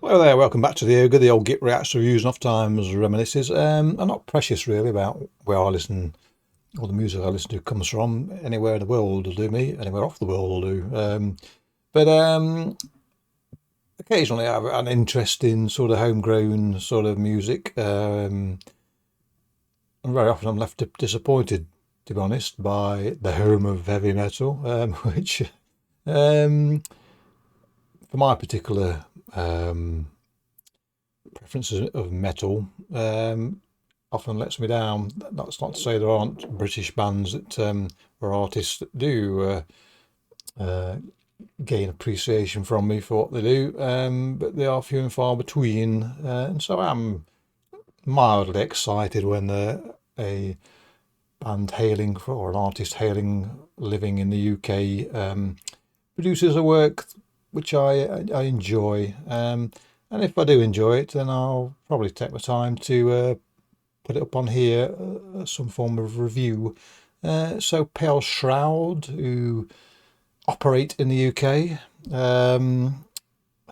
Hello there, welcome back to the Ogre, the old Git Reacts Reviews and Off Times Reminisces. I'm not precious really about where I listen, or the music I listen to comes from. Anywhere in the world will do me, anywhere off the world will do. But occasionally I have an interest in sort of homegrown sort of music. And very often I'm left disappointed, to be honest, by the home of heavy metal, which um, for my particular preferences of metal often lets me down. That's not to say there aren't British bands that or artists that do gain appreciation from me for what they do, but they are few and far between. And so I'm mildly excited when a band hailing for, or an artist hailing living in the UK produces a work which I enjoy. And if I do enjoy it, then I'll probably take my time to put it up on here, some form of review. So Pale Shroud, who operate in the UK,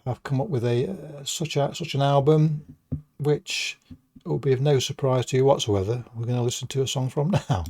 have come up with such an album, which will be of no surprise to you whatsoever. We're going to listen to a song from now.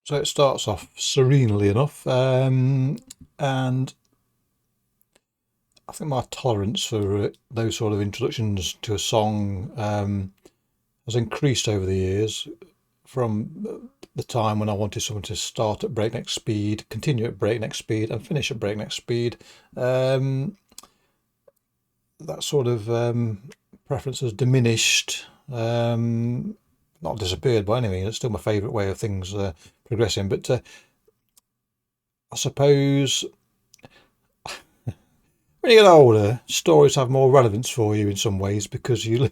So it starts off serenely enough, and I think my tolerance for those sort of introductions to a song has increased over the years, from the time when I wanted someone to start at breakneck speed, continue at breakneck speed, and finish at breakneck speed. That sort of preference has diminished. Not disappeared by any means. It's still my favourite way of things progressing. But I suppose when you get older, stories have more relevance for you in some ways, because you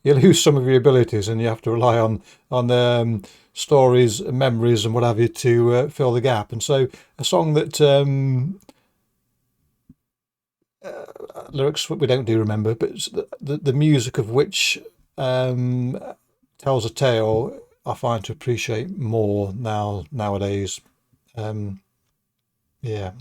lose some of your abilities and you have to rely on stories, memories, and what have you to fill the gap. And so a song that lyrics we don't do remember, but the music of which tells a tale, I find to appreciate more nowadays. Yeah.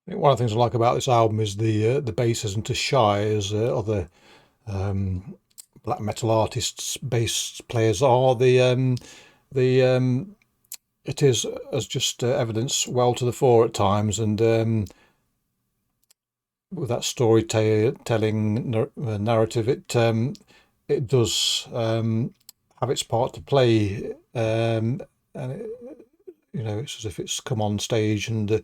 One of the things I like about this album is the bass isn't as shy as other black metal artists, bass players are. It is as just evidence well to the fore at times, and with that storytelling narrative, it does have its part to play, and it's as if it's come on stage and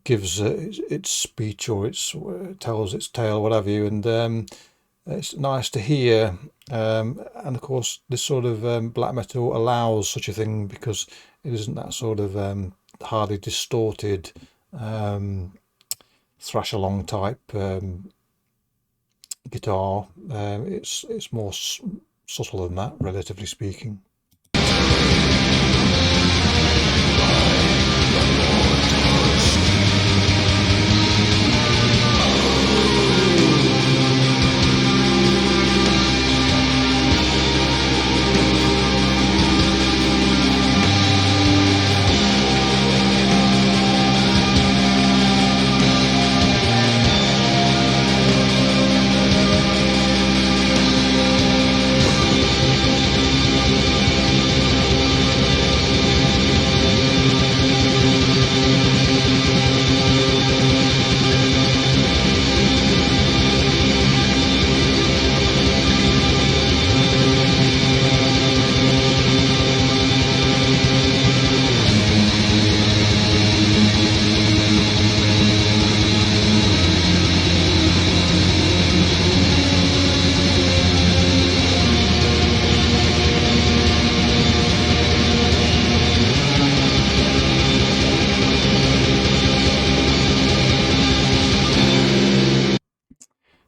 gives its speech, or its tells its tale, whatever you, and it's nice to hear. And of course, this sort of black metal allows such a thing because it isn't that sort of hardly distorted thrash along type guitar. It's more subtle than that, relatively speaking.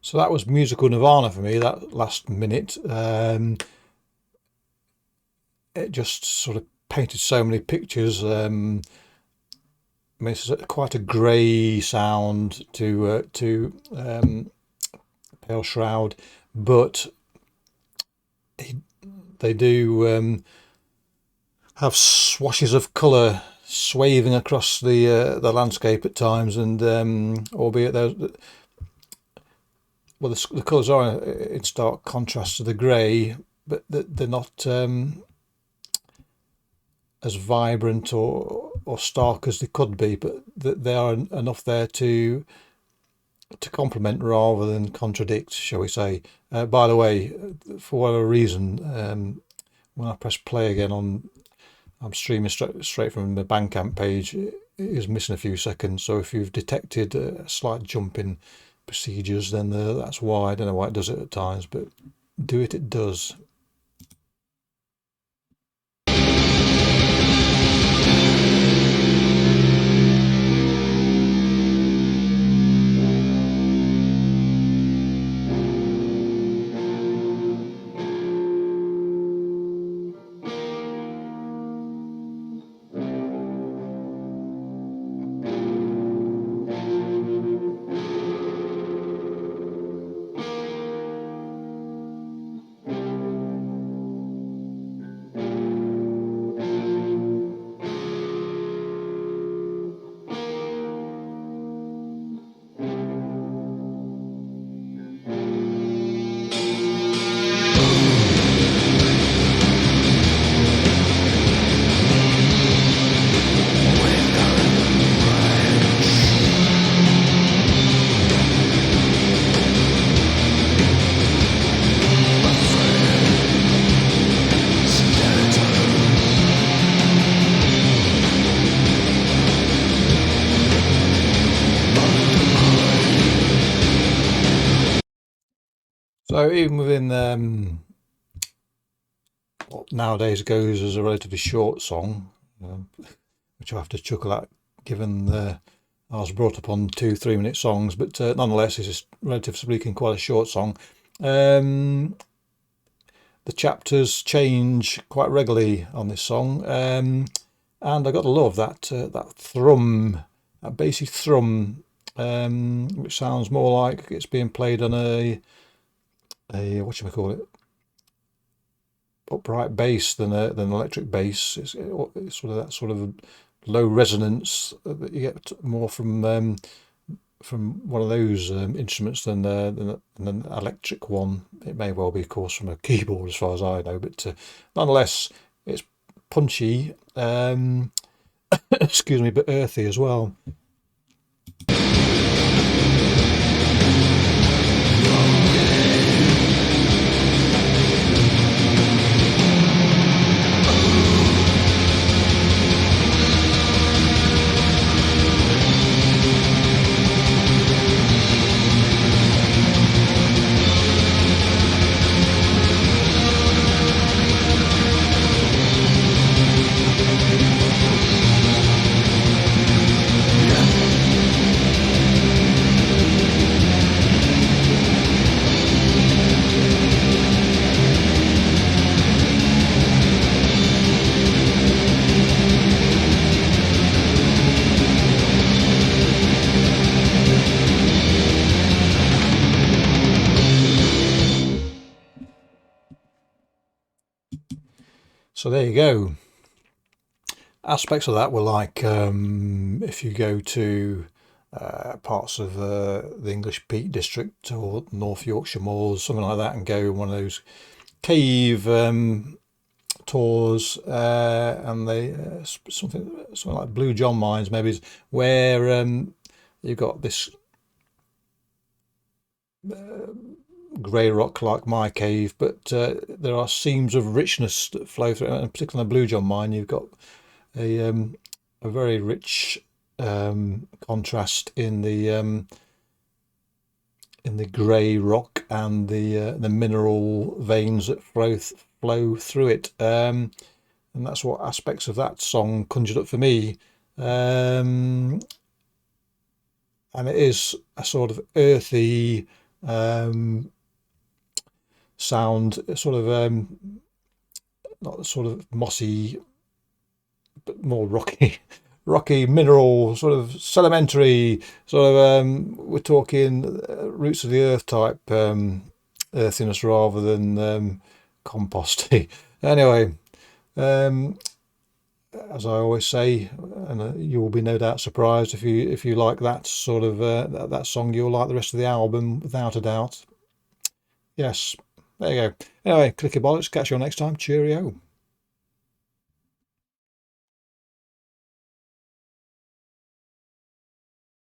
So that was musical nirvana for me, that last minute. It just sort of painted so many pictures. I mean, it's quite a grey sound to Pale Shroud, but they do have swashes of colour swaying across the landscape at times, and albeit there's. Well, the colours are in stark contrast to the grey, but they're not as vibrant or stark as they could be. But they are enough there to complement rather than contradict, shall we say. By the way, for whatever reason, when I press play again I'm streaming straight from the Bandcamp page, it is missing a few seconds. So if you've detected a slight jump in procedures, then that's why. I don't know why it does it at times, but it does. So even within what nowadays goes as a relatively short song, which I have to chuckle at, given I was brought up on 2-3 minute songs, but nonetheless, it's relatively speaking quite a short song. The chapters change quite regularly on this song, and I got to love that thrum, that bassy thrum, which sounds more like it's being played on a whatchamacallit, upright bass than an electric bass. It's sort of that sort of low resonance that you get more from from one of those instruments than an electric one. It may well be, of course, from a keyboard, as far as I know, but nonetheless, it's punchy. Excuse me, but earthy as well. So there you go. Aspects of that were like if you go to parts of the English Peak District or North Yorkshire Moors, something like that, and go one of those cave tours, and they something like Blue John Mines maybe, where you've got this grey rock like my cave, but there are seams of richness that flow through, and particularly in the Blue John mine you've got a very rich contrast in the grey rock and the mineral veins that flow through it, and that's what aspects of that song conjured up for me. And it is a sort of earthy sound, sort of not sort of mossy, but more rocky mineral, sort of sedimentary, sort of we're talking roots of the earth type earthiness rather than composty. Anyway, as I always say, and you will be no doubt surprised if you like that sort of that song, you'll like the rest of the album without a doubt. Yes, there you go. Anyway, clicky bollocks. Catch you all next time. Cheerio.